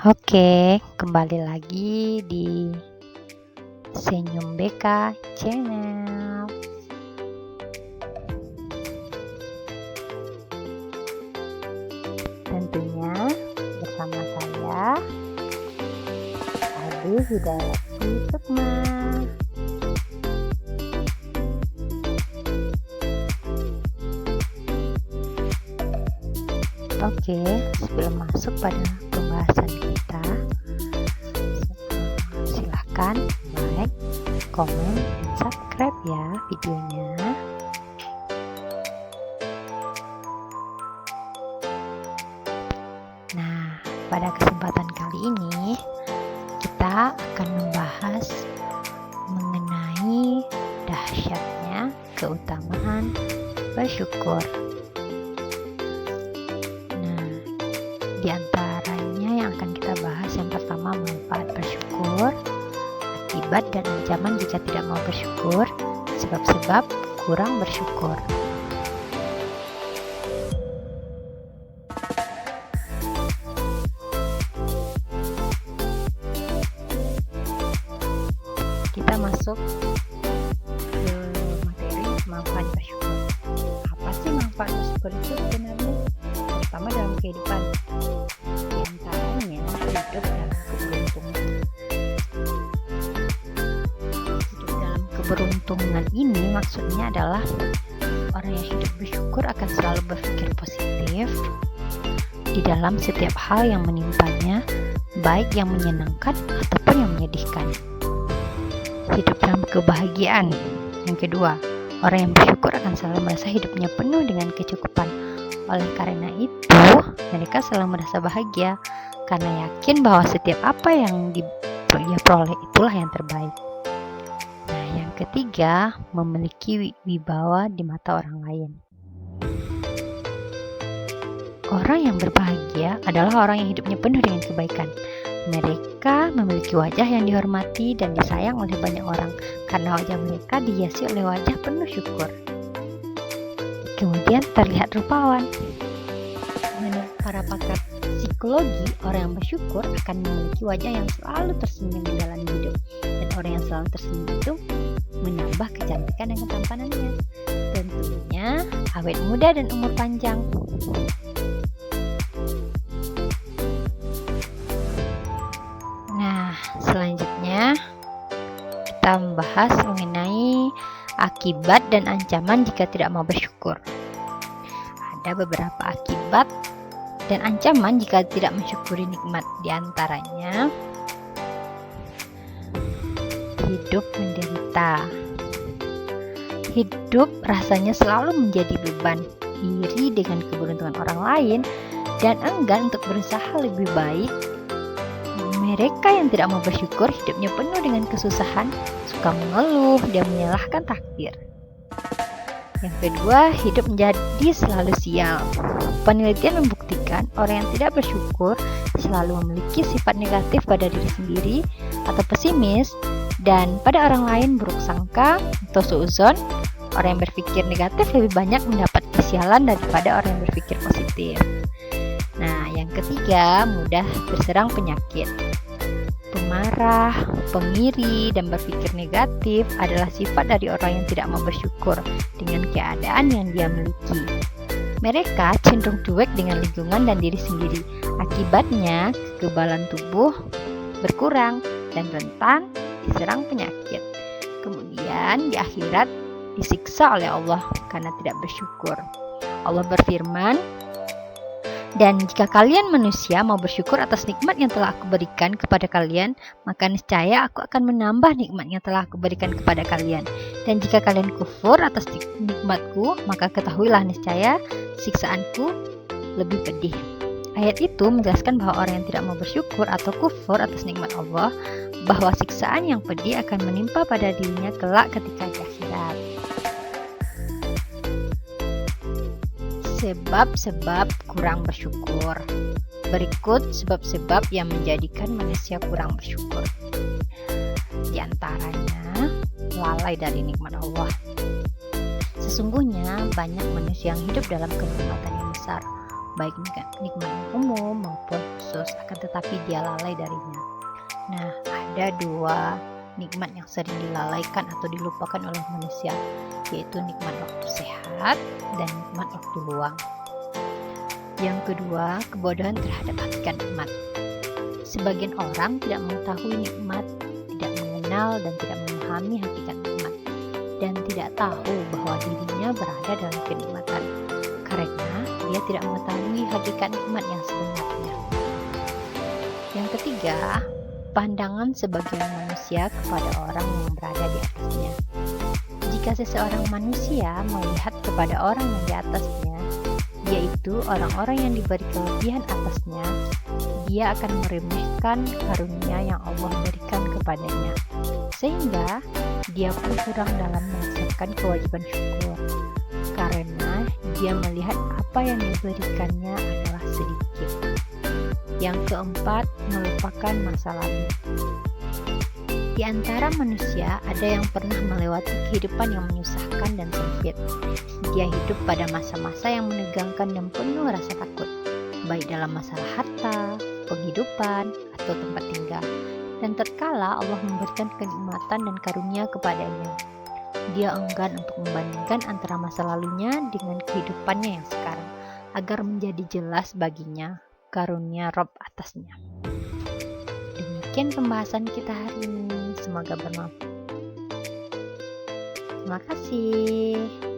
Oke, kembali lagi di Senyum BK Channel. Tentunya bersama saya, Adi Hidayati Sukma. Oke, sebelum masuk pada pembahasan kita, silahkan like, komen, dan subscribe ya videonya. Nah, pada kesempatan kali ini kita akan membahas mengenai dahsyatnya keutamaan bersyukur. Di antaranya yang akan kita bahas, yang pertama manfaat bersyukur, akibat dan ancaman jika tidak mau bersyukur, sebab-sebab kurang bersyukur. Kita masuk ke materi manfaat bersyukur. Apa sih manfaat bersyukur itu sebenarnya? Pertama, dalam kehidupan, diantaranya hidup dalam keberuntungan. Hidup dalam keberuntungan ini maksudnya adalah orang yang hidup bersyukur akan selalu berpikir positif di dalam setiap hal yang menimpanya, baik yang menyenangkan ataupun yang menyedihkan. Hidup dalam kebahagiaan. Yang kedua, orang yang bersyukur akan selalu merasa hidupnya penuh dengan kecukupan. Oleh karena itu, mereka selalu merasa bahagia karena yakin bahwa setiap apa yang dia peroleh itulah yang terbaik. Nah, yang ketiga, memiliki wibawa di mata orang lain. Orang yang berbahagia adalah orang yang hidupnya penuh dengan kebaikan. Mereka memiliki wajah yang dihormati dan disayang oleh banyak orang karena wajah mereka dihiasi oleh wajah penuh syukur. Kemudian terlihat rupawan. Menurut para pakar psikologi, orang yang bersyukur akan memiliki wajah yang selalu tersenyum di dalam hidup, dan orang yang selalu tersenyum itu menambah kecantikan dan ketampanannya. Tentunya awet muda dan umur panjang. Nah, selanjutnya kita membahas mengenai akibat dan ancaman jika tidak mau bersyukur. Ada beberapa akibat dan ancaman jika tidak mensyukuri nikmat. Di antaranya, hidup menderita. Hidup rasanya selalu menjadi beban, iri dengan keberuntungan orang lain, dan enggan untuk berusaha lebih baik. Mereka yang tidak mau bersyukur hidupnya penuh dengan kesusahan, suka mengeluh, dan menyalahkan takdir. Yang kedua, hidup menjadi selalu sial. Penelitian membuktikan orang yang tidak bersyukur selalu memiliki sifat negatif pada diri sendiri atau pesimis, dan pada orang lain buruk sangka atau suudzon. Orang yang berpikir negatif lebih banyak mendapat kesialan daripada orang yang berpikir positif. Nah, yang ketiga, mudah terserang penyakit. Pemarah, pengiri, dan berpikir negatif adalah sifat dari orang yang tidak mau bersyukur dengan keadaan yang dia miliki. Mereka cenderung cuek dengan lingkungan dan diri sendiri. Akibatnya, kekebalan tubuh berkurang dan rentan diserang penyakit. Kemudian di akhirat disiksa oleh Allah karena tidak bersyukur. Allah berfirman, "Dan jika kalian manusia mau bersyukur atas nikmat yang telah aku berikan kepada kalian, maka niscaya aku akan menambah nikmat yang telah aku berikan kepada kalian. Dan jika kalian kufur atas nikmatku, maka ketahuilah niscaya siksaanku lebih pedih." Ayat itu menjelaskan bahwa orang yang tidak mau bersyukur atau kufur atas nikmat Allah, bahwa siksaan yang pedih akan menimpa pada dirinya kelak ketika di akhirat. Sebab-sebab kurang bersyukur. Berikut sebab-sebab yang menjadikan manusia kurang bersyukur. Di antaranya, lalai dari nikmat Allah. Sesungguhnya banyak manusia yang hidup dalam kenikmatan yang besar, baik nikmat umum maupun khusus, akan tetapi dia lalai darinya. Nah, ada dua nikmat yang sering dilalaikan atau dilupakan oleh manusia, yaitu nikmat waktu sehat dan nikmat waktu luang. Yang kedua, kebodohan terhadap hakikat nikmat. Sebagian orang tidak mengetahui nikmat, tidak mengenal dan tidak memahami hakikat nikmat, dan tidak tahu bahwa dirinya berada dalam kenikmatan, karena dia tidak mengetahui hakikat nikmat yang sebenarnya. Yang ketiga, pandangan sebagian manusia kepada orang yang berada di atasnya. Jika seseorang manusia melihat kepada orang yang di atasnya, yaitu orang-orang yang diberi kelebihan atasnya, dia akan meremehkan karunia yang Allah berikan kepadanya, sehingga dia pun kurang dalam melaksanakan kewajiban syukur, karena dia melihat apa yang diberikannya adalah sedikit. Yang keempat, melupakan masa lalu. Di antara manusia ada yang pernah melewati kehidupan yang menyusahkan dan sempit. Dia hidup pada masa-masa yang menegangkan dan penuh rasa takut, baik dalam masalah harta, penghidupan, atau tempat tinggal. Dan tatkala Allah memberikan kenikmatan dan karunia kepadanya, dia enggan untuk membandingkan antara masa lalunya dengan kehidupannya yang sekarang, agar menjadi jelas baginya karunia Rabb atasnya. Demikian pembahasan kita hari ini. Semoga bermanfaat. Terima kasih.